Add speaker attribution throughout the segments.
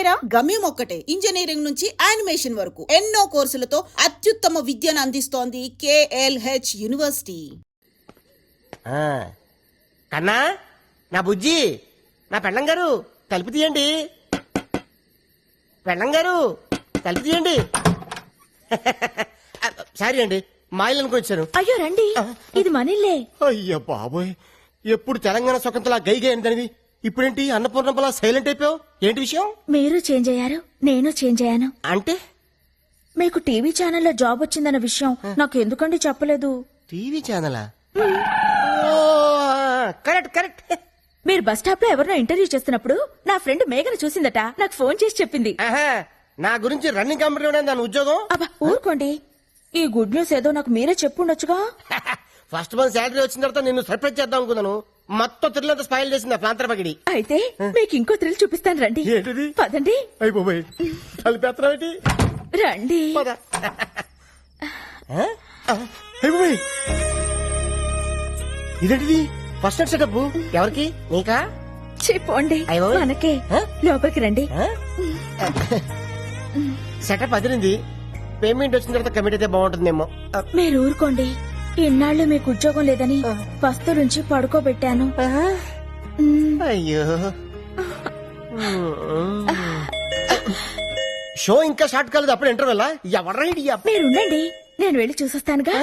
Speaker 1: పేరా?
Speaker 2: గమ్యం ఒక్కటే, ఇంజనీరింగ్ నుంచి యానిమేషన్ వరకు ఎన్నో కోర్సులతో అత్యుత్తమ విద్యను అందిస్తోంది KLH యూనివర్సిటీ.
Speaker 3: కన్నా, నా బుజ్జి, నా పెళ్ళం గారు తలుపు తీయండి. పెళ్ళం గారు తలుపు తీయండి. సారీ అండి, మా ఇల్లు అనుకొచ్చాను.
Speaker 1: అయ్యో రండి, ఇది మనిల్లే.
Speaker 3: అయ్యో బాబోయ్, ఎప్పుడు తెలంగాణ సొంతలా గైగా ఏంటనివి, ఇప్పుడేంటి అన్నపూర్ణంలా సైలెంట్ అయిపోయావు? ఏంటి విషయం?
Speaker 1: మీరు చేంజ్ అయ్యారు, నేను చేంజ్ అయ్యాను.
Speaker 3: అంటే
Speaker 1: మీకు టీవీ ఛానల్లో జాబ్ వచ్చిందన్న విషయం నాకు ఎందుకండి చెప్పలేదు?
Speaker 3: టీవీ ఛానలా? Correct correct.
Speaker 1: మీరు బస్ స్టాప్ లో ఎవరినో ఇంటర్వ్యూ చేస్తున్నప్పుడు నా ఫ్రెండ్ మేఘను చూసిందట, నాకు ఫోన్ చేసి చెప్పింది.
Speaker 3: నా గురించి రన్నింగ్ కంపెనీ దాని ఉద్యోగం.
Speaker 1: అబ్బా ఊరుకోండి, ఈ గుడ్ న్యూస్ ఏదో నాకు మీరే చెప్పుండొచ్చుగా.
Speaker 3: ఫస్ట్ మంత్ శాలరీ వచ్చిన తర్వాత నిన్ను సర్ప్రైజ్ చేద్దాం అనుకున్నాను. మొత్తం త్రిల్లంతా స్పాయిల్ చేసింది ప్రాంతర పగిడి.
Speaker 1: అయితే మీకు ఇంకో థ్రిల్ చూపిస్తాను రండి.
Speaker 3: ఏంటిది?
Speaker 1: పదండి.
Speaker 3: అయిపోయి కలిపేత్రమేంటి?
Speaker 1: రండి.
Speaker 3: ఇదేంటిది? ఫస్ట్ నైట్ సెటప్ ఎవరికి? నీకా?
Speaker 1: చెప్పండి మనకే. లోపలికి రండి.
Speaker 3: సెటప్ అదిరింది. పేమెంట్ వచ్చిన తర్వాత కమిట్ అయితే బాగుంటుందేమో.
Speaker 1: మీరు ఊరుకోండి, ఇన్నాళ్ళు మీకు ఉద్యోగం లేదని పస్తులుంచి పడుకోబెట్టాను.
Speaker 3: అయ్యో, షో ఇంకా స్టార్ట్ కాలేదు, అప్పుడు ఇంటర్వెల్. ఎవరైడి?
Speaker 1: మీరుండండి, నేను వెళ్ళి చూసొస్తానుగా.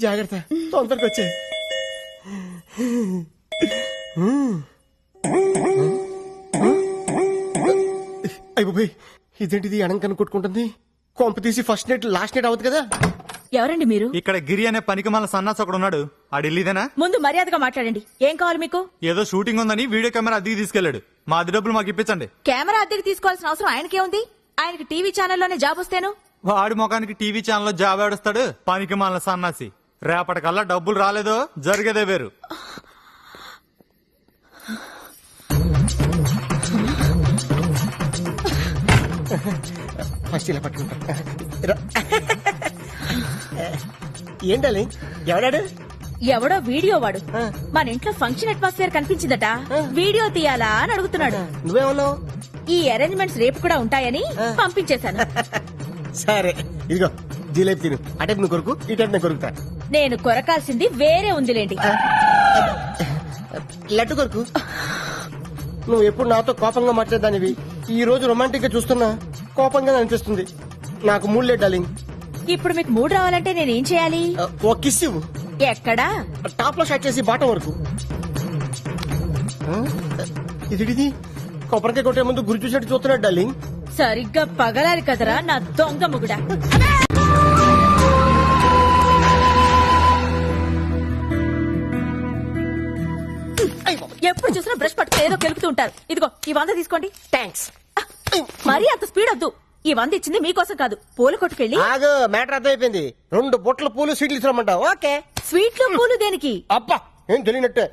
Speaker 3: జాగ్రత్త, తొందరగా వచ్చే. అయిపోయి ఇదేంటిది? అడంకను కొట్టుకుంటుంది. కొంప తీసి ఫస్ట్ నైట్ లాస్ట్ నైట్ అవుతుంది కదా.
Speaker 1: ఎవరండి మీరు?
Speaker 4: ఇక్కడ గిరి అనే పనికి మన సన్నాస్ ఒకడు ఉన్నాడు. ఆ ఢిల్లీదేనా?
Speaker 1: ముందు మర్యాదగా మాట్లాడండి. ఏం కావాలి మీకు?
Speaker 4: ఏదో షూటింగ్ ఉందని వీడియో కెమెరా అద్దెకి తీసుకెళ్లాడు. మా అద్దె డబ్బులు మాకు ఇప్పించండి.
Speaker 1: కెమెరా అద్దెకి తీసుకోవాల్సిన అవసరం ఆయనకే ఉంది? ఆయనకి టీవీ ఛానల్లోనే జాబ్ వస్తేను.
Speaker 4: వాడి ముఖానికి టీవీ ఛానల్లో జాబ్ ఆడుస్తాడు పనికి మన సన్నాసి. రేపటికల్లా డబ్బులు రాలేదో జరిగేదే వేరు.
Speaker 3: ఫస్ట్ ఇలా పట్టుకుంటా. ఏంటాలి? ఎవడాడు?
Speaker 1: ఎవడో వీడియో వాడు. మన ఇంట్లో ఫంక్షన్ అట్మాస్ఫియర్ కనిపించిందట, వీడియో తీయాలా అని అడుగుతున్నాడు.
Speaker 3: నువ్వేమన్నావు?
Speaker 1: ఈ అరేంజ్మెంట్స్ రేపు కూడా ఉంటాయని పంపించేశాను.
Speaker 3: సరే ఇదిగో జీలేబీ తిను. అటెంప్ నువ్వు కొరుకు, ఈ టైప్ నేను కొరుకుతా.
Speaker 1: నేను కొరకాల్సింది వేరే ఉందిలేండి.
Speaker 3: లడ్డు కొరుకు. నువ్వు ఎప్పుడు నాతో కోపంగా మాట్లాడదానివి, ఈ రోజు రొమాంటిక్ గా చూస్తున్నా కోపంగా అనిపిస్తుంది. నాకు మూడ్ లేదు డార్లింగ్.
Speaker 1: ఇప్పుడు మీకు మూడ్ రావాలంటే నేనేం చేయాలి?
Speaker 3: ఓ కిస్ ఇవ్వు.
Speaker 1: ఎక్కడా?
Speaker 3: టాప్ లో స్టార్ట్ చేసి బాటం వరకు. ఇది కొబ్బరికాయ కొట్టే ముందు గురి చూసినట్టు చూస్తున్నాడు డార్లింగ్.
Speaker 1: సరిగ్గా పగలాలి కదరా నా దొంగ ముగుడా. ఎప్పుడు చూసినా బ్రష్ పట్టుకుని ఏదో కెలుపుతూ ఉంటారు. ఇదిగో ఈ 100 తీసుకోండి.
Speaker 3: థ్యాంక్స్.
Speaker 1: మరీ అంత స్పీడ్ వద్దు. ఈ 100 ఇచ్చింది మీకోసం కాదు, పూల కొట్టుకెళ్ళి.
Speaker 3: ఆగు, మ్యాటర్ అర్థమైపోయింది. 2 బొట్ల పూలు స్వీట్లు ఇస్తామంటావు? ఓకే.
Speaker 1: స్వీట్లు పూలు దేనికి?
Speaker 3: అబ్బా ఏం తెలియనట్టే.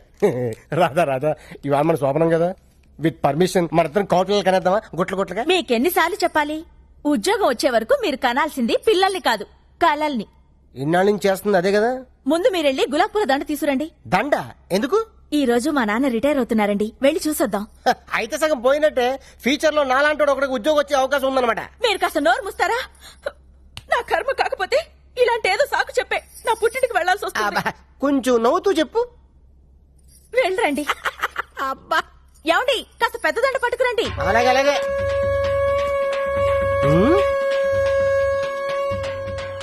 Speaker 3: రాదా ఇవాళ మన శోభనం కదా, విత్ పర్మిషన్ మన ఇద్దరం కోటలు కనేద్దామా? గుట్లుగా.
Speaker 1: మీకెన్నిసార్లు చెప్పాలి? ఉద్యోగం వచ్చే వరకు మీరు కనాల్సింది పిల్లల్ని కాదు, కలల్ని.
Speaker 3: ఇన్నాళ్ళ నుంచి చేస్తుంది అదే కదా.
Speaker 1: ముందు మీరెళ్ళి గులాబ్ పూల దండ తీసుకురండి.
Speaker 3: దండ ఎందుకు?
Speaker 1: ఈ రోజు మా నాన్న రిటైర్ అవుతున్నారండి, వెళ్ళి చూసొద్దాం.
Speaker 3: అయితే సగం పోయినట్టే. ఫ్యూచర్ లో నాలాంటి ఒకటికి ఉద్యోగం వచ్చే అవకాశం ఉందన్నమాట.
Speaker 1: మీరు కాస్త నోరు ముస్తారా? నా కర్మ కాకపోతే ఇలాంటి ఏదో సాకు చెప్పే నా పుట్టింటికి వెళ్లాల్సి వస్తుంది.
Speaker 3: కొంచెం నవ్వుతూ చెప్పు.
Speaker 1: వెళ్ళండి.
Speaker 3: అబ్బా
Speaker 1: ఏమండి, కాస్త పెద్ద దండ పట్టుకురండి.
Speaker 3: అలాగే.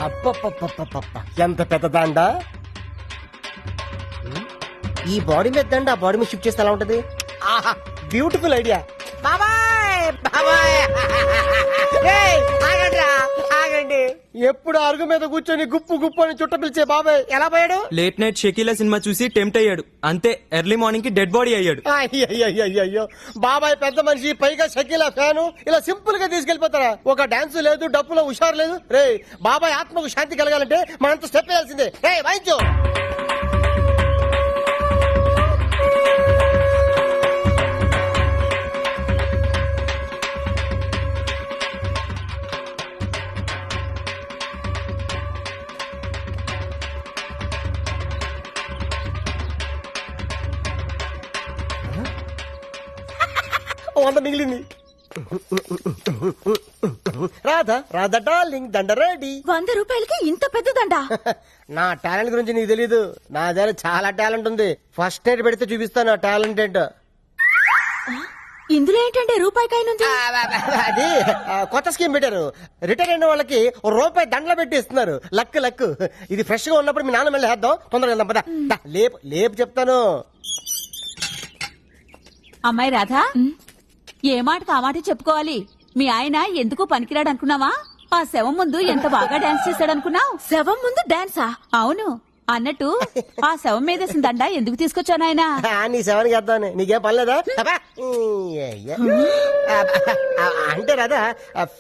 Speaker 3: అబ్బబ్బబ్బబ్బబ్బ ఎంత పెద్ద దండ. ఈ బాడీ మీద దండ ఆ బాడీ మీద షిఫ్ట్ చేస్తే ఎలా ఉంటది? ఆహా, బ్యూటిఫుల్ ఐడియా. ఆగండి. ఎప్పుడు అరుగు మీద కూర్చొని గుప్పు అని చుట్ట పిలిచే బాబాయ్ ఎలా పోయాడు?
Speaker 5: లేట్ నైట్ షకీలా సినిమా చూసి టెంప్ట్ అయ్యాడు, అంతే ఎర్లీ మార్నింగ్ కి డెడ్ బాడీ అయ్యాడు.
Speaker 3: అయ్యో బాబాయ్ పెద్ద మనిషి, పైగా షకీలా ఫ్యాను, ఇలా సింపుల్ గా తీసుకెళ్లిపోతారా? ఒక డాన్స్ లేదు, డప్పులో హుషారు లేదు. రే బాబాయ్ ఆత్మకు శాంతి కలగాలంటే మనంత స్టెప్ వేయాల్సిందే. రే వాయించు. వంద మిగిలింది. రాధా రాధా డార్లింగ్ దండ రెడీ.
Speaker 1: 100 రూపాయలకి ఇంత పెద్దదండా?
Speaker 3: నా టాలెంట్ గురించి నీకు తెలీదు. నా దగ్గర చాలా టాలెంట్ ఉంది. ఫస్ట్ నైట్ పెడితే చూపిస్తాను నా టాలెంట్ ఏంటో.
Speaker 1: ఇందులో ఏంటంటే రూపాయికాయనుంది.
Speaker 3: అది కొత్త స్కీమ్ పెట్టారు. రిటైర్ అయిన వాళ్ళకి రూపాయి దండలు పెట్టి ఇస్తున్నారు. Luck luck. ఇది ఫ్రెష్ గా ఉన్నప్పుడు మీ నాన్న మళ్ళీ వేద్దాం. తొందరగా వెళ్దాం పద. దా, లేపు లేపు చెప్తాను.
Speaker 6: అమ్మాయి రాధా ఏ మాటకు ఆ మాట చెప్పుకోవాలి. మీ ఆయన ఎందుకు పనికిరాడు అనుకున్నావా? ఆ శవం ముందు ఎంత బాగా డాన్స్ చేశాడనుకున్నావు?
Speaker 1: శవం ముందు డాన్సా?
Speaker 6: అవును. అన్నట్టు ఆ శవం మీద వేసిన దండ ఎందుకు తీసుకొచ్చాను ఆయన?
Speaker 3: నీ సెవెన్కి వేద్దామని. నీకేం పర్లేదా? అంటే రాదా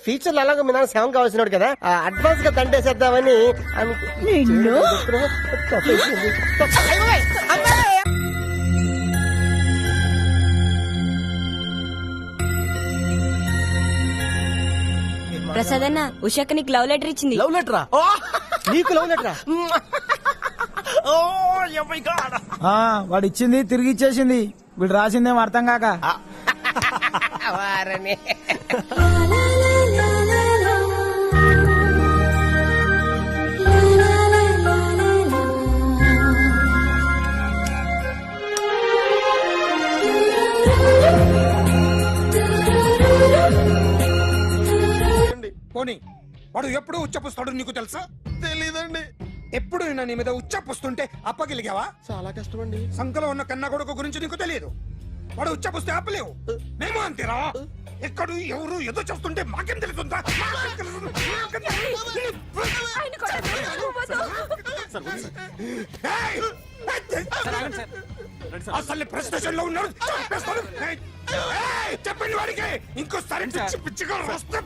Speaker 3: ఫ్యూచర్ లో అలాగే మీ నాన్న సెవెన్ కావాల్సినాడు కదా, అడ్వాన్స్ గా దండేసేద్దామని
Speaker 1: నిన్ను?
Speaker 7: ప్రసాద్ అన్న ఉషాక నీకు లవ్ లెటర్ ఇచ్చింది.
Speaker 3: లవ్ లెటరా? నీకు లవ్ లెటరా?
Speaker 8: వాడు ఇచ్చింది తిరిగి ఇచ్చేసింది. వీడు రాసిందేం అర్థం కాక.
Speaker 3: వారని.
Speaker 9: పోనీ వాడు ఎప్పుడు ఉచ్చపుస్తాడు నీకు తెలుసా?
Speaker 3: తెలీదండి.
Speaker 9: ఎప్పుడు నిన్న నీ మీద ఉచ్చపుస్తుంటే అప్పగలిగావా?
Speaker 3: చాలా కష్టం అండి.
Speaker 9: సంకలో ఉన్న కన్న కొడుకు గురించి నీకు తెలియదు. వాడు ఉచ్చపుస్తే ఆపలేవు. మేము అంతేరా. ఎక్కడు ఎవరు ఏదో చేస్తుంటే మాకేం తెలుస్తుందా? ఏయ్! అసలు ప్రెస్టేషన్ లో ఉన్నాడు. చంపేస్తాను. ఏయ్! చెప్పండి వాడికి ఇంకోసారి పిచ్చి పిచ్చిగా వస్తే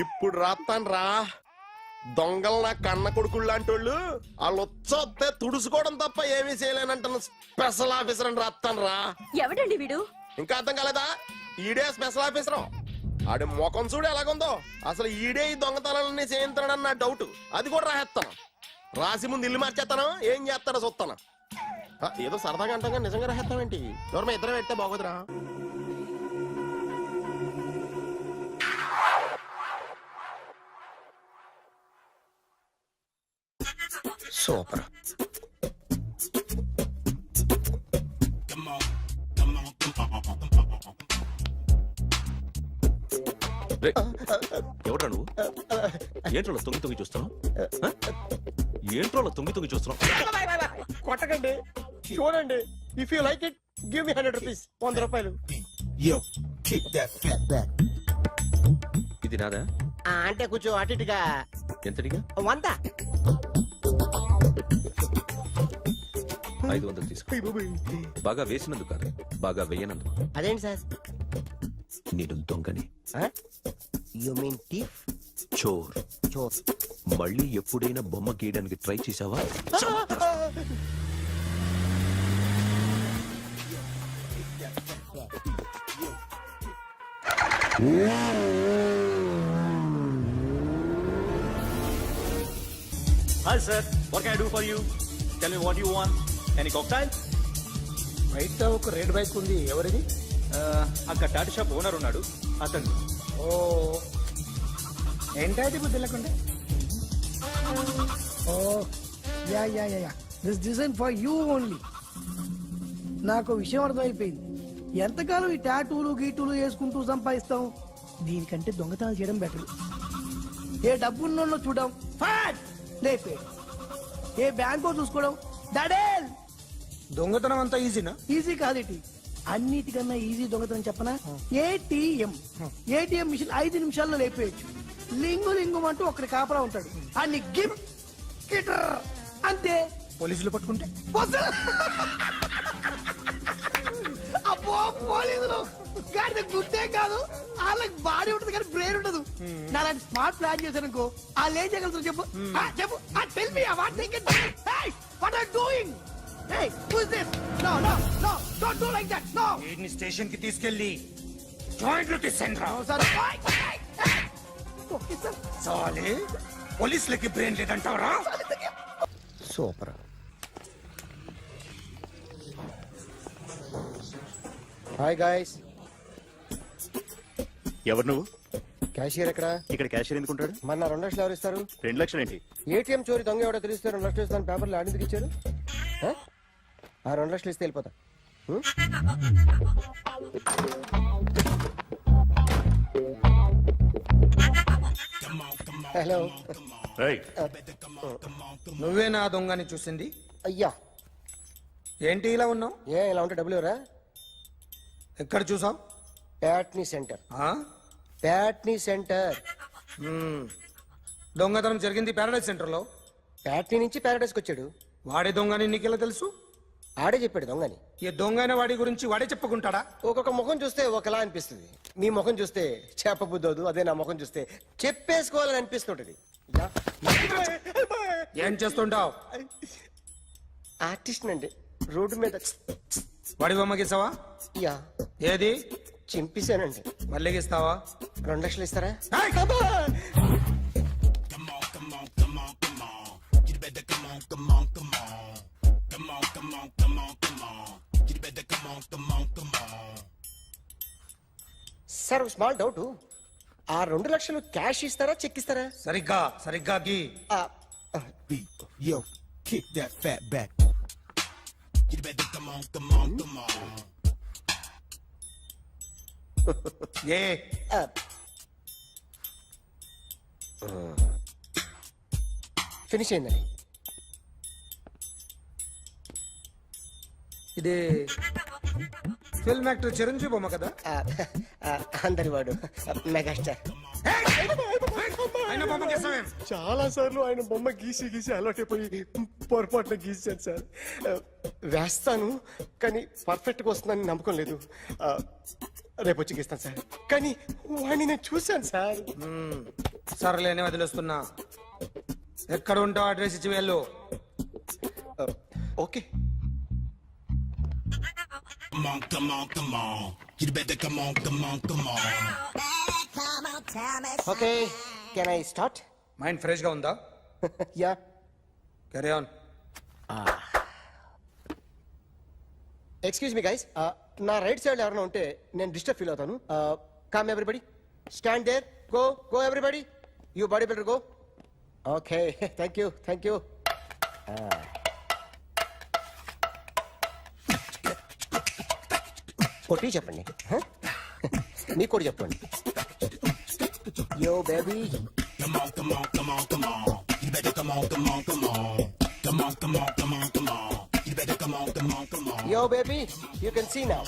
Speaker 10: ఇప్పుడు రాత్తాను రా. దొంగలు నా కన్న కొడుకుళ్ళు లాంటి వాళ్ళు వాళ్ళు వచ్చొస్తే తుడుచుకోవడం తప్ప ఏమీ చేయలేనంటున్న స్పెషల్ ఆఫీసర్ అని రాత్తాను రా.
Speaker 1: ఎవడండి వీడు?
Speaker 10: ఇంకా అర్థం కాలేదా? ఈడే స్పెషల్ ఆఫీసర్. ఆడి ముఖం చూడు ఎలాగుందో. అసలు ఈడే ఈ దొంగతనాలన్నీ చేయించాడని నా డౌట్. అది కూడా రాసేస్తాను. రాసి ముందు ఇల్లు మార్చేస్తాను. ఏం చేస్తాడో చూస్తాను. ఏదో సరదాగా అంటాం కానీ నిజంగా రాసేస్తామేంటి? ఎవరు మా ఇద్దరం పెడితే బాగోదురా.
Speaker 3: సూపర్.
Speaker 10: ఎవడ్రా నువ్వు? ఏంట్రోలో తొంగి తొంగి చూస్తున్నావు? ఏంట్రోలో తొంగి తొంగి చూస్తున్నావు?
Speaker 3: కొట్టకండి, చూడండి. If you like it give me 100 rupees. 100 రూపాయలు.
Speaker 10: ఇది నాదా?
Speaker 3: అంటే కొంచెం అటు ఇటుగా.
Speaker 10: ఎంతడిగా?
Speaker 3: 100.
Speaker 10: 500 తీసుకో. బాగా వేసినందుకు కాదు, బాగా వేయనందుకు.
Speaker 3: అదేంటి సార్?
Speaker 10: నేను దొంగని.
Speaker 3: You mean thief?
Speaker 10: చోర్.
Speaker 3: చోర్.
Speaker 10: మళ్ళీ ఎప్పుడైనా బొమ్మ గీయడానికి ట్రై చేసావా?
Speaker 11: Hi sir, what can I do for you? Tell me what you want. Any cocktail?
Speaker 9: బయట ఒక రెడ్ బైక్ ఉంది. ఎవరిది?
Speaker 11: అక్కడ టాటూ షాప్ ఓనర్ ఉన్నాడు, అతను.
Speaker 9: ఓ ఏంటది బుద్ధి లేకుండా? Oh yeah yeah yeah this design for you only. నాకు విషయం అర్థమైపోయింది. ఎంతకాలం ఈ టాటూలు గీటూలు వేసుకుంటూ సంపాదిస్తాం? దీనికంటే దొంగతనాలు చేయడం బెటర్. ఏ డబ్బున్నోళ్ళు చూడడం ఫాట్ లేపే, ఏ బ్యాంకో చూసుకోవడం దడేల్. దొంగతనం అంతా ఈజీనా? ఈజీ కాదేటి, అన్నిటికన్నా ఈజీ దొంగతనం చెప్పనా? ఏటీఎం మిషన్ 5 నిమిషాల్లో లేపేయచ్చు. లింగు లింగు అంటూ ఒకటి కాపలా ఉంటాడు. అన్ని గిమ్ గిటర్ అంతే. పోలీసులు పట్టుకుంటే అబ్బో పోలీసులు గాడి గుర్తే కాదు, వాళ్ళకి బాడీ ఉంటుంది కానీ బ్రెయిన్ ఉండదు. నాలాంటి స్మార్ట్ ప్లాన్ చేశానుకో వాళ్ళు ఏం చేయగలుగుతారు చెప్పు? చెప్పు. Tell me what they can. Hey what are doing? Hey who is this? No no no don't do like that. No.
Speaker 11: వీడిని స్టేషన్ కి తీసుకెళ్ళి జాయింట్ లో తీసుకురా. సాలే పోలీసులకి బ్రెయిన్ లేదంటావరా?
Speaker 3: సూపర్. Hi guys.
Speaker 11: ఎవరు నువ్వు?
Speaker 3: క్యాషియర్ ఎక్కడ?
Speaker 11: ఇక్కడ క్యాషియర్ ఎందుకుంటాడు?
Speaker 3: మన 2 లక్షలు ఎవరు ఇస్తారు?
Speaker 11: 2 లక్షలు ఏంటి?
Speaker 3: ఏటీఎం చోరీ దొంగ ఎవడో తెలిస్తే 2 లక్షలు ఇస్తాను పేపర్లు ఆడిందుకు ఇచ్చారు. ఆ 2 లక్షలు ఇస్తే వెళ్ళిపోతా. హలో.
Speaker 11: ఏయ్,
Speaker 8: నువ్వే నా దొంగని చూసింది?
Speaker 3: అయ్యా,
Speaker 8: ఏంటి ఇలా ఉన్నావు?
Speaker 3: ఇలా ఉంటే డబ్బులు ఎవరా?
Speaker 8: ఎక్కడ చూసావు?
Speaker 3: ప్యాట్నీ సెంటర్. ప్యాట్నీ సెంటర్.
Speaker 8: దొంగతనం జరిగింది ప్యారడైజ్ సెంటర్ లో.
Speaker 3: ప్యాట్నీ నుంచి ప్యారడైస్కి వచ్చాడు.
Speaker 8: వాడే దొంగని నీకెలా తెలుసు?
Speaker 3: ఆడే చెప్పాడు దొంగని.
Speaker 8: ఈ దొంగైన వాడి గురించి వాడే చెప్పుకుంటాడా?
Speaker 3: ఒక్కొక్క ముఖం చూస్తే ఒకలా అనిపిస్తుంది. మీ ముఖం చూస్తే చేపబుద్దోదు, అదే నా ముఖం చూస్తే చెప్పేసుకోవాలని అనిపిస్తుంటది.
Speaker 8: ఏం చేస్తుంటావు?
Speaker 3: ఆర్టిస్ట్ అండి. రోడ్డు మీద
Speaker 8: వాడి బొమ్మ గీసావా?
Speaker 3: యా,
Speaker 8: ఏది?
Speaker 3: చింపేశానండి.
Speaker 8: మళ్ళీ గీస్తావా?
Speaker 3: 2 లక్షలు ఇస్తారా? సార్, ఒక స్మాల్ డౌట్. ఆ 2 లక్షలు క్యాష్ ఇస్తారా, చెక్ ఇస్తారా?
Speaker 8: సరిగ్గా గీ.
Speaker 3: Yo, kick that fat back.
Speaker 8: A
Speaker 3: finish అయిందండి.
Speaker 8: ఇది ఫిల్మ్ యాక్టర్ చిరంజీవి బొమ్మ కదా?
Speaker 3: అందరి వాడు మెగాస్టార్.
Speaker 8: ఆయన బొమ్మ గీసావేం?
Speaker 3: చాలా సార్లు ఆయన బొమ్మ గీసి గీసి అలవాటైపోయి పొరపాటున గీసాను సార్. వేస్తాను, కానీ పర్ఫెక్ట్ గా వస్తుందని నమ్మకం లేదు. రేపు వచ్చి గీస్తాను సార్. కానీ వాడిని నేను చూశాను సార్.
Speaker 8: సర్లేనే వదిలేస్తున్నా. ఎక్కడ ఉంటావు అడ్రస్ ఇచ్చి వెళ్ళు.
Speaker 3: Okay. Okay, can I start?
Speaker 8: Mind fresh గా ఉందా?
Speaker 3: Yeah.
Speaker 8: Carry on.
Speaker 3: Excuse me guys, నా రైట్ సైడ్ ఎవరైనా ఉంటే నేను డిస్టర్బ్ ఫీల్ అవుతాను. Come everybody, stand there, go everybody, you body builder go. Okay, thank you. కొట్టి చెప్పండి. మీకు కూడా చెప్పండి. Yo baby, yo baby, you can see now.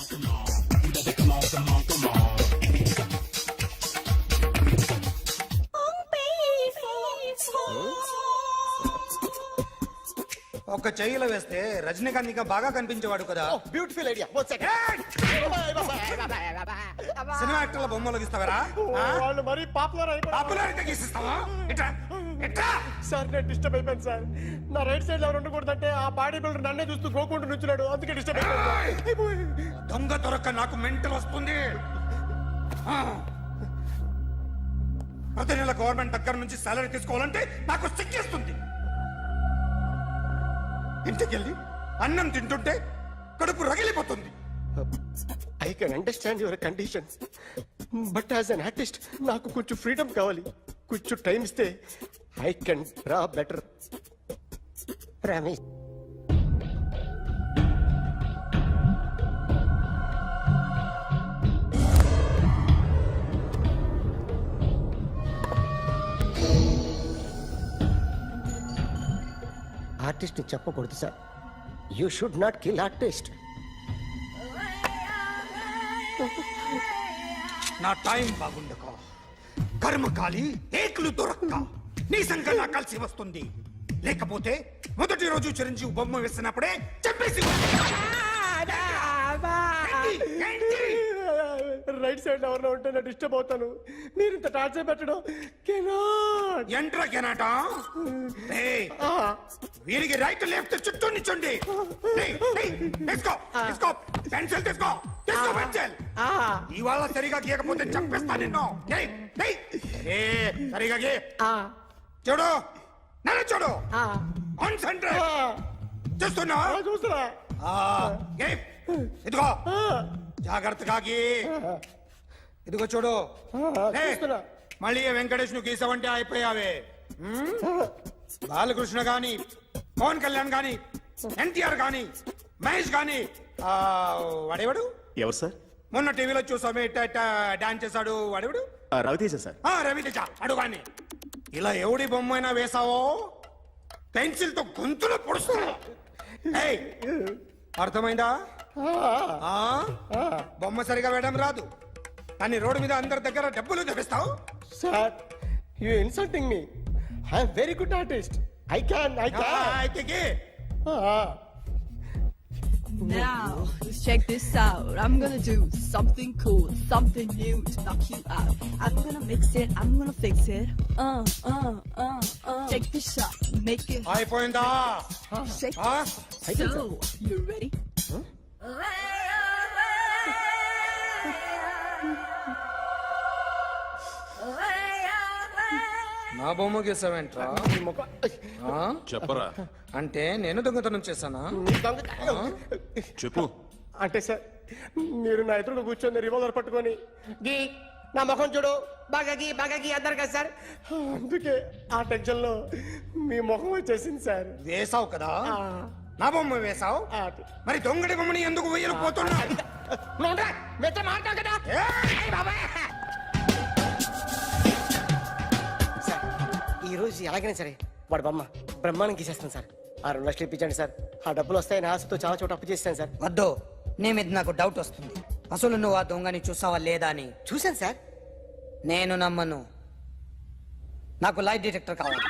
Speaker 8: ఒక చెయ్యిలో వేస్తే రజనీకాంత్ ఇంకా బాగా కనిపించేవాడు కదా.
Speaker 3: Oh, beautiful idea. One second.
Speaker 8: Cinema యాక్టర్ల బొమ్మలు గీస్తావరా?
Speaker 3: వాళ్ళు మరి పాపులర్
Speaker 8: పాపులారిటీ గీసిస్తావా? ఎట్రా
Speaker 3: సార్, నేను డిస్టర్బ్ అయిపోయాను సార్. నా రైట్ సైడ్ ఎవరు ఉండకూడదంటే ఆ బాడీ బిల్డర్ నన్నే చూస్తూ గోకుంటూ నుంచున్నాడు, అందుకే డిస్టర్బ్ అయిపోయాను.
Speaker 8: దొంగ దొరక్క నాకు మెంటల్ వస్తుంది. ప్రతి నెల గవర్నమెంట్ దగ్గర నుంచి సాలరీ తీసుకోవాలంటే నాకు సిగ్గేస్తుంది. ఇంటికెళ్ళి అన్నం తింటుంటే కడుపు రగిలిపోతుంది.
Speaker 3: I can understand your conditions, but as an artist నాకు కొంచెం ఫ్రీడమ్ కావాలి. కొంచెం టైం ఇస్తే I can draw better. Promise. Artist చెప్పకూడదు sir. You should not kill artist.
Speaker 8: నా టైం బాగుండక కర్మకాలి ఏకులు దొరక్క నీ సంఘం నాకు కలిసి వస్తుంది. లేకపోతే మొదటి రోజు చిరంజీవి బొమ్మ వేసినప్పుడే చెప్పేసి
Speaker 3: రైట్ సైడ్ ఎవరిలో ఉంటే నేను డిస్టర్బ్ అవుతాను. మీరు ఇంత టార్చర్ పెట్టడం కెనాట్.
Speaker 8: ఎంట్రా కెనాట. వీరికి రైట్ లెఫ్ట్ చుట్టూ నిచ్చండి. పెన్సిల్ తీసుకో, పెన్సిల్. ఇవాళ సరిగా గీయకపోతే చంపేస్తా నిన్ను. సరిగా గీ. చూడు, నన్ను చూడు. కాన్సంట్రేట్. చూస్తున్నా?
Speaker 3: చూస్తున్నా.
Speaker 8: ఇదిగో జాగ్రత్తగా గీ. ఇదిగో చూడు లే.
Speaker 3: చూస్తున్నా.
Speaker 8: మళ్ళీ ఏ వెంకటేష్ ను గీసావంటే అయిపోయావే. బాలకృష్ణ గాని, పవన్ కళ్యాణ్ గాని, ఎన్టీఆర్ గాని, మహేష్ గాని, వాడేవాడు
Speaker 11: ఎవరు సార్?
Speaker 8: మొన్న టీవీలో చూసామే డాన్స్ చేశాడు వాడేవాడు.
Speaker 11: రవితేజ సార్.
Speaker 8: రవితేజ అడుగాని. ఇలా ఎవడి బొమ్మ అయినా వేసావో పెన్సిల్ తో గొంతులో పొడుస్తున్నా. ఏయ్, అర్థమైందా? ఆ? బొమ్మ సరిగా వేయడం రాదు కానీ రోడ్డు మీద అందరి దగ్గర డబ్బులు తెప్పిస్తావు.
Speaker 3: Sir you insulting me. I'm very good artist. I can.
Speaker 8: అయితే గీ.
Speaker 1: Now, let's check this out. I'm gonna do something cool, something new to knock you out. I'm gonna mix it, I'm gonna fix it. Take this shot, make it
Speaker 8: అయిపోయిందా?
Speaker 1: shake.
Speaker 8: ఆ?
Speaker 1: So, you ready?
Speaker 8: నా బొమ్మ గీసావేంట్రా?
Speaker 10: చెప్పరా.
Speaker 8: అంటే నేను దొంగతనం చేశానా?
Speaker 10: చెప్పు.
Speaker 3: అంటే సార్ మీరు నా ఎదురుగా కూర్చొని రివాల్వర్ పట్టుకొని గీ నా ముఖం చూడు బాగా గీ అన్నారు కదా సార్. అందుకే ఆ టెన్షన్ లో మీ ముఖం వచ్చేసింది సార్.
Speaker 8: వేసావు కదా, నా బొమ్మ వేసావు. మరి దొంగడి బొమ్మని ఎందుకు వేయలేకపోతున్నా?
Speaker 3: సార్ ఈ రోజు ఎలాగైనా సరే వాడు బొమ్మ బ్రహ్మాండం గీసేస్తాను సార్. 6 లక్షలు ఇప్పించండి సార్. ఆ డబ్బులు వస్తాయని ఆశతో చాలా చోట అప్పు చేస్తాను సార్.
Speaker 12: వద్దు, నీ మీద నాకు డౌట్ వస్తుంది. అసలు నువ్వు ఆ దొంగని చూసావా లేదా అని.
Speaker 3: చూశాను సార్.
Speaker 12: నేను నమ్మను. నాకు లైట్ డిటెక్టర్ కావాలి.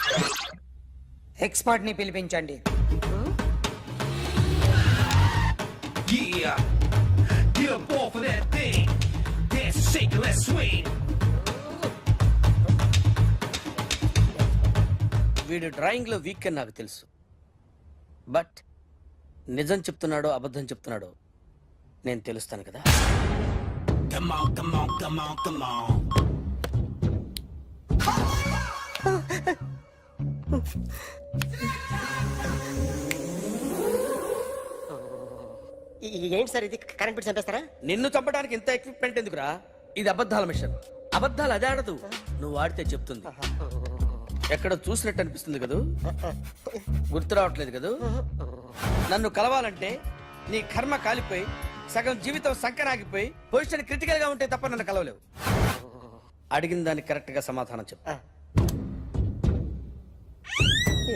Speaker 12: ఎక్స్పర్ట్ ని పిలిపించండి.
Speaker 13: వీడు డ్రాయింగ్ లో వీక్ అని నాకు తెలుసు. బట్ నిజం చెప్తున్నాడో అబద్ధం చెప్తున్నాడో నేను తెలుస్తాను కదా.
Speaker 3: ఏంటి సార్ ఇది? కరెంట్ బిల్ చంపేస్తారా?
Speaker 13: నిన్ను చంపడానికి ఇంత ఎక్విప్మెంట్ ఎందుకురా? ఇది అబద్ధాల మిషన్. అబద్ధాలు అదే ఆడదు, నువ్వు ఆడితే చెప్తుంది. ఎక్కడ చూసినట్టు అనిపిస్తుంది కదూ? గుర్తు రావట్లేదు కదూ? నన్ను కలవాలంటే నీ కర్మ కాలిపోయి సగం జీవితం సంకరాగిపోయి పొజిషన్ క్రిటికల్ గా ఉంటే తప్ప నన్ను కలవలేవు. అడిగిన దానికి కరెక్ట్ గా సమాధానం చెప్పు.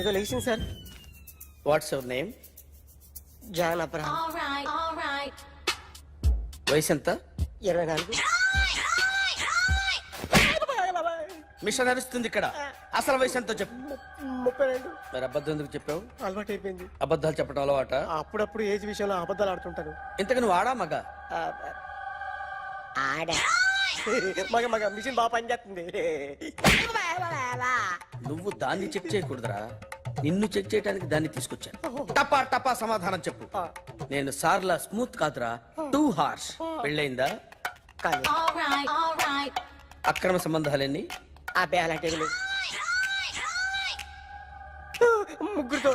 Speaker 3: ఏదో లేచింది sir.
Speaker 13: What's your name?
Speaker 3: John Abraham.
Speaker 13: వయసు ఎంత?
Speaker 3: 24.
Speaker 13: మిషన్ నడుస్తుంది ఇక్కడ. అసలు వయసు ఎంతో చెప్పు.
Speaker 3: 32.
Speaker 13: మరి అబద్ధం ఎందుకు చెప్పావు?
Speaker 3: అలవాటు అయిపోయింది.
Speaker 13: అబద్ధాలు చెప్పడం అలవాట?
Speaker 3: అప్పుడప్పుడు ఏజ్ విషయంలో అబద్ధాలు ఆడుతుంటాను.
Speaker 13: ఇంతకు నువ్వు ఆడా మగ?
Speaker 3: ఆడా. మగ మిషన్ బాగా పనిచేస్తుంది.
Speaker 13: నువ్వు దాన్ని చెక్ చేయకూడదురా, నిన్ను చెక్ చేయడానికి దాన్ని తీసుకొచ్చాను. టపా టపా సమాధానం చెప్పు. నేను సార్లా స్మూత్ కాదురా, టూ హార్ష్. పెళ్ళయిందా? అక్రమ సంబంధాలన్నీ?
Speaker 3: అబ్బే అలాంటి ముగ్గురుతో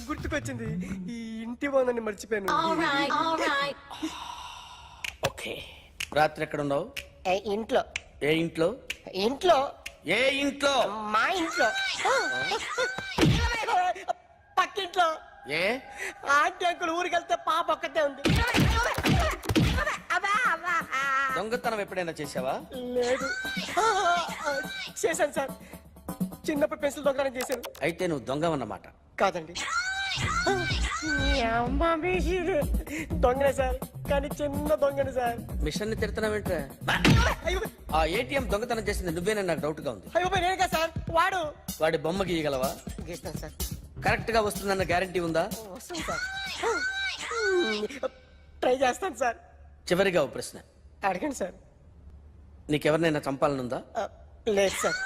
Speaker 3: గుర్తుకొచ్చింది. ఈ ఇంటి బాగుందని మర్చిపోయాను.
Speaker 13: ఓకే. రాత్రి ఎక్కడ ఉన్నావు?
Speaker 3: ఇంట్లో.
Speaker 13: ఏ ఇంట్లో?
Speaker 3: ఇంట్లో.
Speaker 13: ఏ ఇంట్లో?
Speaker 3: మా ఇంట్లో. పక్కింట్లో.
Speaker 13: ఏ
Speaker 3: ఆంటీ అంకుల్ ఊరికి వెళ్తే పాప ఒక్కతే ఉంది.
Speaker 13: దొంగతనం ఎప్పుడైనా చేసావా?
Speaker 3: లేదు. చేశాను సార్. చిన్నప్పుడు పెన్సిల్ దొంగతనం చేశాను.
Speaker 13: అయితే నువ్వు దొంగవన్నమాట.
Speaker 3: కాదండి, దొంగనే సార్, కానీ చిన్న దొంగని సార్.
Speaker 13: మిషన్ ని తిడుతున్నావేంట్రా? ఆ ఏటీఎం దొంగతనం చేసింది నువ్వేనని నాకు డౌట్ గా ఉంది.
Speaker 3: అయ్యో నేను కదా సార్.
Speaker 13: వాడి బొమ్మ గీయగలవా?
Speaker 3: గీస్తాను సార్.
Speaker 13: కరెక్ట్ గా వస్తుందన్న గ్యారంటీ ఉందా?
Speaker 3: వస్తాను సార్. ట్రై చేస్తాను సార్.
Speaker 13: చివరిగా ఓ ప్రశ్న
Speaker 3: అడగండి సార్.
Speaker 13: నీకెవరినైనా చంపాలనుందా?
Speaker 3: లేదు సార్.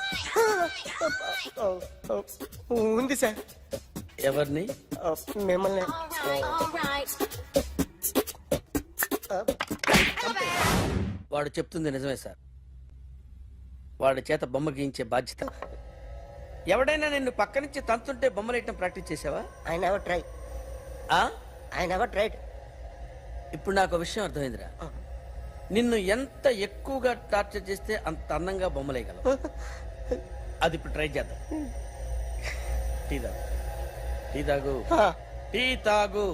Speaker 3: ఉంది సార్.
Speaker 13: ఎవరిని?
Speaker 3: మిమ్మల్ని.
Speaker 13: వాడు చెప్తుంది నిజమే సార్. వాడి చేత బొమ్మ గీయించే బాధ్యత ఎవడైనా నిన్ను పక్క నుంచి తంతుంటే బొమ్మలు వేయటం ప్రాక్టీస్ చేసావా?
Speaker 3: I never try. I never tried.
Speaker 13: ఇప్పుడు నాకు విషయం అర్థమైందిరా. నిన్ను ఎంత ఎక్కువగా టార్చర్ చేస్తే అంత అందంగా బొమ్మలు వేయగలవు. అది ఇప్పుడు ట్రై చేద్దాం. టీ తాగు, టీ తాగు, టీ తాగు.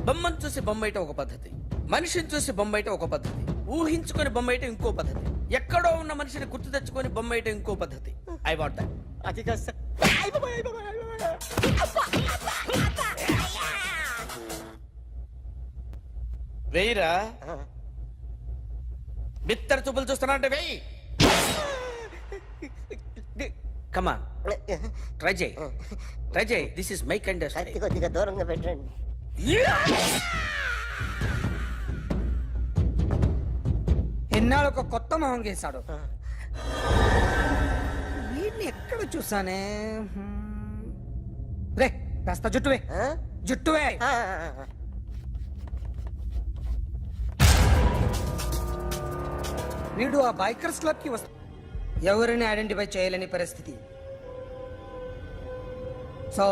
Speaker 13: బొమ్మను చూసి బొమ్మ వేయటం ఒక పద్ధతి, మనిషిని చూసి బొమ్మ వేయటం ఒక పద్ధతి, ఊహించుకొని బొమ్మ వేయటం ఇంకో పద్ధతి, ఎక్కడో ఉన్న మనిషిని గుర్తు తెచ్చుకొని బొమ్మ వేయటం ఇంకో పద్ధతి. I want that.
Speaker 3: అది కాదు సార్.
Speaker 13: వెయ్యిరా. బిత్తర చూపులు చూస్తున్నా అంటే వెయ్యి. కమాన్, ట్రై చేయి, ట్రై చేయి. This is my kind of style.
Speaker 3: కొద్దిగా దూరంగా పెట్టండి.
Speaker 12: ఎన్నాళ్ళు ఒక కొత్త మొహం గీశాడు. వీడిని ఎక్కడ చూసానే? రే కాస్త జుట్టువే, జుట్టువే. వీడు ఆ బైకర్స్ క్లబ్ కి వస్తా, ఎవరిని ఐడెంటిఫై చేయలేని పరిస్థితి. సో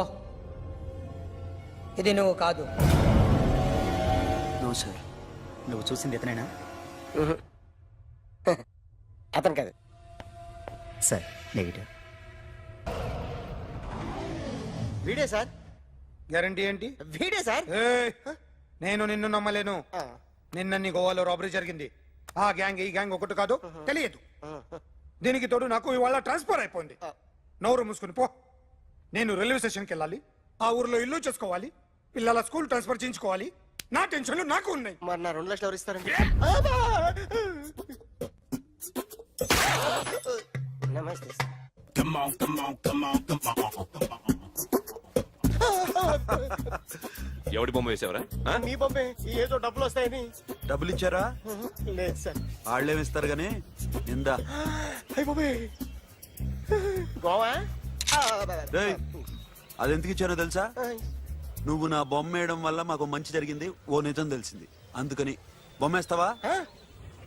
Speaker 12: ఇది నువ్వు కాదు.
Speaker 14: నో సార్, నువ్వు చూసింది ఇతనేనా?
Speaker 3: అతను కాదు
Speaker 14: సార్, నెగిటివ్.
Speaker 3: వీడే సార్.
Speaker 8: గ్యారంటీ ఏంటి?
Speaker 3: వీడే సార్.
Speaker 8: నేను నిన్ను నమ్మలేను. నిన్న నీ గోవాలో రాబరీ జరిగింది. ఆ గ్యాంగ్ ఈ గ్యాంగ్ ఒకటి కాదు, తెలియదు. దీనికి తోడు నాకు ఇవాళ ట్రాన్స్ఫర్ అయిపోయింది. నోరు మూసుకుని పో. నేను రైల్వే స్టేషన్కి వెళ్ళాలి, ఆ ఊర్లో ఇల్లు చేసుకోవాలి, పిల్లల స్కూల్ ట్రాన్స్ఫర్ చేయించుకోవాలి. నా టెన్షన్లు నాకు ఉన్నాయి.
Speaker 3: మరి నా 2 లక్షలు ఎవరు ఇస్తారండి? నమస్తే సార్.
Speaker 10: ఎవడి బొమ్మ వేసావరా?
Speaker 3: మీ బొమ్మే. ఏదో డబ్బులు వస్తాయని.
Speaker 4: డబ్బులు ఇచ్చారా?
Speaker 3: లేదు సార్.
Speaker 4: వాళ్ళేమి ఇస్తారు గానీ నిందా.
Speaker 3: అయ్య బొమ్మే గోవా.
Speaker 4: అది ఎందుకు ఇచ్చానో తెలుసా? నువ్వు నా బొమ్మ వేయడం వల్ల మాకు మంచి జరిగింది, ఓ నిజం తెలిసింది. అందుకని బొమ్మేస్తావా?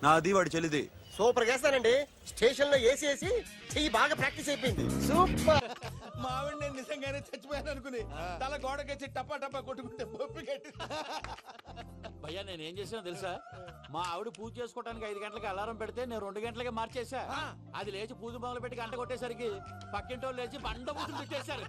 Speaker 4: నాది వాడి చెల్లిది.
Speaker 3: సూపర్ వేస్తానండి. స్టేషన్ లో ఏసీ వేసి చెయ్యి బాగా ప్రాక్టీస్ అయిపోయింది. సూపర్.
Speaker 8: మా ఆవిడ నేను నిజంగానే చచ్చిపోయాను అనుకుని తల గోడకొచ్చి టపా టపా కొట్టుకుంటే బొప్పి కట్టి.
Speaker 11: భయ్యా నేను ఏం చేసానో తెలుసా? మా ఆవిడ పూజ చేసుకోవడానికి 5 గంటలకి అలారం పెడితే నేను 2 గంటలకి మార్చేసా. అది లేచి పూజ మొదలు పెట్టి గంట కొట్టేసరికి పక్కింటి వాళ్ళు లేచి బండ పూజలు పెట్టేశారు.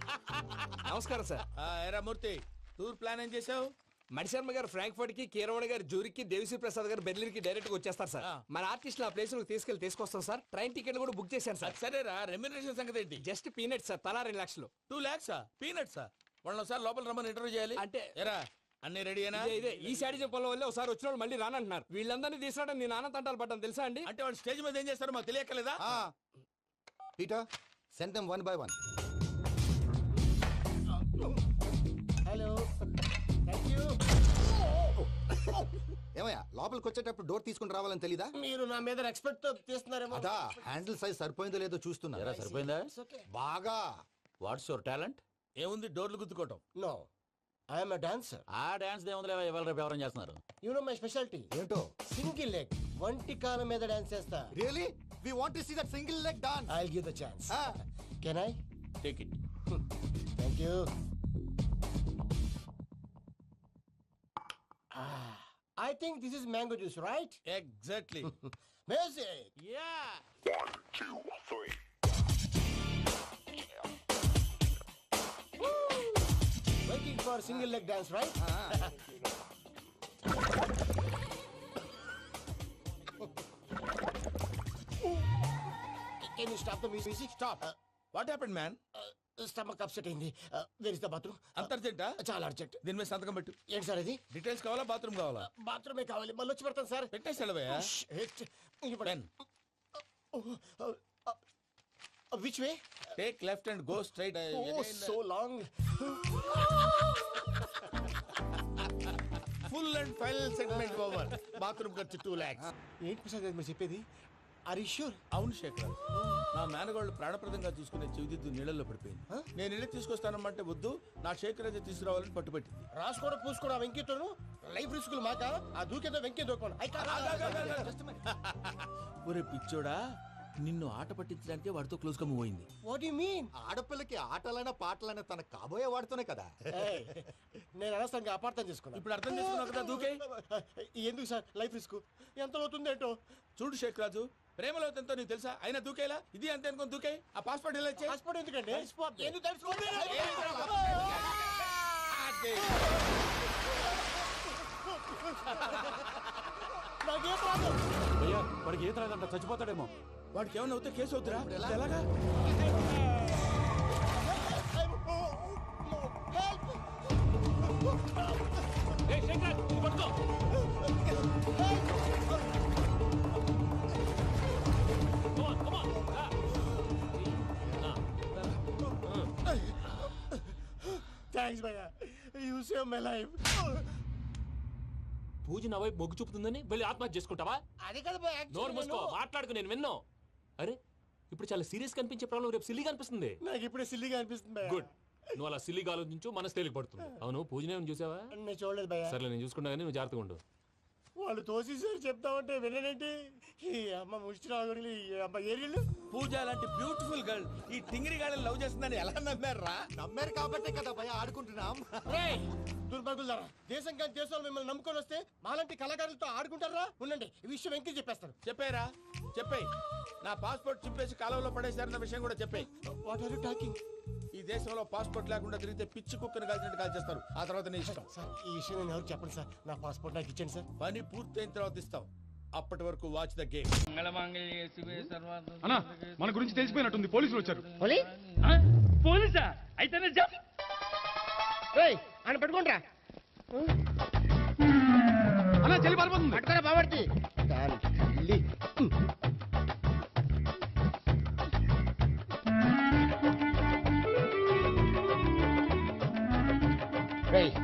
Speaker 8: నమస్కారం సార్. ఎరా మూర్తి, టూర్ ప్లాన్ ఏం చేసావు?
Speaker 15: మణిశర్మ గారు ఫ్రాంక్ఫర్ట్ కి, కీరవాణి గారు జూరిక్, దేవిశ్రీ ప్రసాద్ గారు బెర్లిన్ కి డైరెక్ట్ గా వచ్చేస్తారు సార్. మన ఆర్టిస్ట్ ఆ ప్లేస్ తీసుకొస్తాం సార్. ట్రైన్ టికెట్ కూడా బుక్ చేశాను సార్.
Speaker 8: సరేరా, రెమ్యూనరేషన్ సంగతి ఏంటి?
Speaker 15: జస్ట్ పీనట్ సార్, తలా 2 లక్షలు.
Speaker 8: 2 lakhs పీనట్సా? వాళ్ళని ఒకసారి లోపల రమ్మని ఇంటర్వ్యూ చేయాలి.
Speaker 15: అంటే
Speaker 8: ఎరా అన్ని రెడీనా?
Speaker 15: ఇదే ఈ శాడీ చెప్పడం వల్ల ఒకసారి వచ్చిన వాళ్ళు మళ్ళీ రానంటున్నారు. వీళ్ళందరినీ తీసుకురావడం నేను నాన్న తంటాలు పడ్డాను తెలుసా అండి.
Speaker 8: అంటే వాళ్ళు స్టేజ్ మీద ఏం చేస్తారో మాకు తెలియక్కలేదా?
Speaker 3: Peter, send them 1 by 1. Hello, thank you.
Speaker 16: ఏమయ్యా, లోపలికి వచ్చేటప్పుడు డోర్ తీసుకుని రావాలని తెలీదా?
Speaker 3: మీరు నా మీద ఎక్స్పెక్ట్ తో తీస్తున్నారేమో.
Speaker 16: అదా హ్యాండిల్ సైజ్ సరిపోయిందో లేదో చూస్తున్నా.
Speaker 11: సరిపోయిందా?
Speaker 16: బాగా.
Speaker 11: What's your talent?
Speaker 8: ఏముంది డోర్లు గుద్దుకోవటం?
Speaker 3: No, I'm a dancer.
Speaker 11: ఆ డాన్స్ దేవుందిలే, ఇవాళ రేపు ఎవరైనా చేస్తున్నారు.
Speaker 3: You know my speciality.
Speaker 16: ఏంటో?
Speaker 3: సింగిల్ లెగ్, వంటి కాలం మీద డాన్స్ చేస్తా.
Speaker 16: Really? We want to see that single leg dance.
Speaker 3: I will give the chance. Can I?
Speaker 11: Take it.
Speaker 3: Thank you. I think this is mango juice, right?
Speaker 8: Exactly.
Speaker 3: Music.
Speaker 11: Yeah.
Speaker 10: 1, 2, 3.
Speaker 3: Waiting for single leg dance, right? Can you stop the music?
Speaker 8: Stop. What happened, man?
Speaker 3: Stomach upset అయింది. Where is the bathroom?
Speaker 8: అంత అర్జెంటా?
Speaker 3: చాలా urgent.
Speaker 8: దీని మీద సంతకం పెట్టు.
Speaker 3: ఏంటి sir ఇది?
Speaker 8: డీటెయిల్స్ కావాలా, బాత్రూమ్ కావాలా?
Speaker 3: బాత్రూమే కావాలి. మళ్ళీ వచ్చి పెడతాను సార్.
Speaker 8: పెట్టేసి వెళ్ళవయ్యా. Pen.
Speaker 3: Which way?
Speaker 8: Take left and go straight.
Speaker 3: So long.
Speaker 8: Full and final segment over. Bathroom ఖర్చు 2 lakhs.
Speaker 3: ఏంటి ప్రసాద్ మీరు చెప్పేది? Are you sure?
Speaker 8: అవును శేఖర్.
Speaker 13: నా మేనగాళ్ళు ప్రాణప్రదంగా చూసుకునే చెవిదిద్దు నీళ్ళల్లో పడిపోయింది. నేను ఇల్లు తీసుకొస్తానమ్మంటే వద్దు, నా షేక్ రాజా తీసుకురావాలని పట్టుబట్టింది.
Speaker 3: రాసుకోవడం పూసుకోవడం వెంకీతోను లైఫ్ రిస్కులు మాక ఆ దూకేదో వెంకీ దూకోండి.
Speaker 13: ఒరే పిచ్చోడా, నిన్ను ఆట పట్టించడానికి వాడితో క్లోజ్ గా మూవ్ అయింది.
Speaker 3: What you mean?
Speaker 16: ఆడపిల్లకి ఆటలైనా పాటలైనా తన కాబోయే వాడుతూనే కదా.
Speaker 3: నేను అనవసరంగా అపార్థం చేసుకున్నా.
Speaker 13: ఇప్పుడు అర్థం చేసుకున్నావు కదా, దూకే.
Speaker 3: ఎందుకు సార్ లైఫ్ రిస్క్ ఎంత అవుతుంది ఏంటో?
Speaker 13: చూడు షేక్ రాజు, ప్రేమలో ఎంతో నీకు తెలుసా? అయినా దూకేలా, ఇది అంతే అనుకుని దూకే. ఆ పాస్పోర్ట్ ఇలా ఇచ్చే.
Speaker 3: పాస్పోర్ట్ ఎందుకండి? ఎందుకు తెలుసుకోండి? నాకేం ప్రాబ్లం?
Speaker 11: భయ్యా వాడికి ఈత రాదంట, చచ్చిపోతాడేమో.
Speaker 13: వాడికి ఏమైనా అవుతే కేసు అవుతురా? ఎలాగా?
Speaker 3: థ్యాంక్స్ భయ్యా, యూ సేవ్ మై లైఫ్.
Speaker 11: పూజ నా వైపు మొగ్గు చూపుతుందని వెళ్ళి ఆత్మహత్య చేసుకుంటావా?
Speaker 3: అది కదా భయ్యా,
Speaker 11: నోరు మూసుకో, మాట్లాడుకు, నేను విన్నాను. అరే ఇప్పుడు చాలా సీరియస్ కనిపించే ప్రాబ్లం రేపు సిల్లీగా అనిపిస్తుంది.
Speaker 3: నాకు ఇప్పుడే సిల్లీగా అనిపిస్తుంది భయ్యా.
Speaker 11: గుడ్, నువ్వు అలా సిల్లీగా ఆలోచించు, మనసు తేలిక పడుతుంది. అవును పూజనే చూసావా?
Speaker 3: నేను చూడలేదు భయ్యా.
Speaker 11: సర్లే నేను చూసుకున్నా కానీ నువ్వు జాగ్రత్తగా ఉండు.
Speaker 3: వాళ్ళు తోసేసారు చెప్తామంటే విననేంటి? ఈ అమ్మ ముష్టి రాగుడి అమ్మ ఏరియలు.
Speaker 13: పూజ లాంటి బ్యూటిఫుల్ గర్ల్ ఈ టింగిరి గాడిని లవ్ చేస్తుందని ఎలా నమ్మారా?
Speaker 16: నమ్మారు కాబట్టే కదా భయ ఆడుకుంటున్నాం.
Speaker 3: దుర్భగులారా, దేశం కానీ దేశాలు మిమ్మల్ని నమ్ముకొని వస్తే మాలాంటి కళాకారులతో ఆడుకుంటారా? ఉండండి, ఈ విషయం వెంకీ చెప్పేస్తాను.
Speaker 13: చెప్పారా? చెప్పేయ్. నా పాస్పోర్ట్ చింపేసి కాలువలో పడేశారన్న విషయం కూడా చెప్పేయ్.
Speaker 3: What are you talking?
Speaker 13: ఈ దేశంలో పాస్పోర్ట్ లేకుండా తిరిగితే పిచ్చి కుక్కను కాల్చినట్టు కాల్చేస్తారు. ఆ తర్వాత నీ ఇష్టం.
Speaker 3: సార్ ఈ విషయం నేను ఎవరు చెప్పండి సార్. నా పాస్పోర్ట్ నాకు ఇచ్చండి సార్.
Speaker 13: పని పూర్తయిన తర్వాత ఇస్తాం. అప్పటి వరకు వాచ్ ద గేమ్.
Speaker 15: అన్నా మన గురించి తెలిసిపోయినట్టుంది, పోలీసులు వచ్చారు.
Speaker 9: పోలీసా? అయితేనే జప్.
Speaker 3: ఆయన పెట్టుకుంటా
Speaker 15: అన్నా చెల్లి పారిపోతుంది.
Speaker 3: పట్టుకోరా బాబర్తి.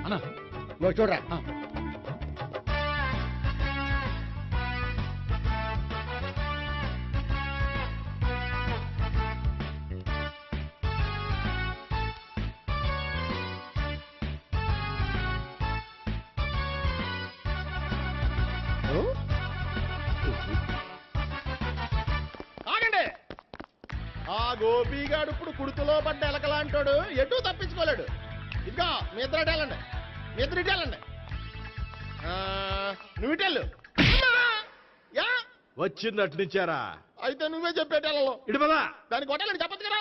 Speaker 15: అన్నా
Speaker 3: నువ్వు చూడరా.
Speaker 10: ఆగండి. ఆ గోపిగాడు ఇప్పుడు కుడుతులో పడ్డ ఎలకలాంటాడు, ఎటు తప్పించుకోలేడు. ఇదిగో మీ ఇద్దరు ఇటేళ్ళండి, మీ ఇద్దరు ఇటేళ్ళండి. నువ్వు ఇటెళ్ళు. యా
Speaker 15: వచ్చిందట్టు నుంచారా?
Speaker 10: అయితే నువ్వే చెప్పేటెళ్ళలో
Speaker 15: ఇటు పదా.
Speaker 10: దానికి కొట్టాలని చెప్పదు కదా.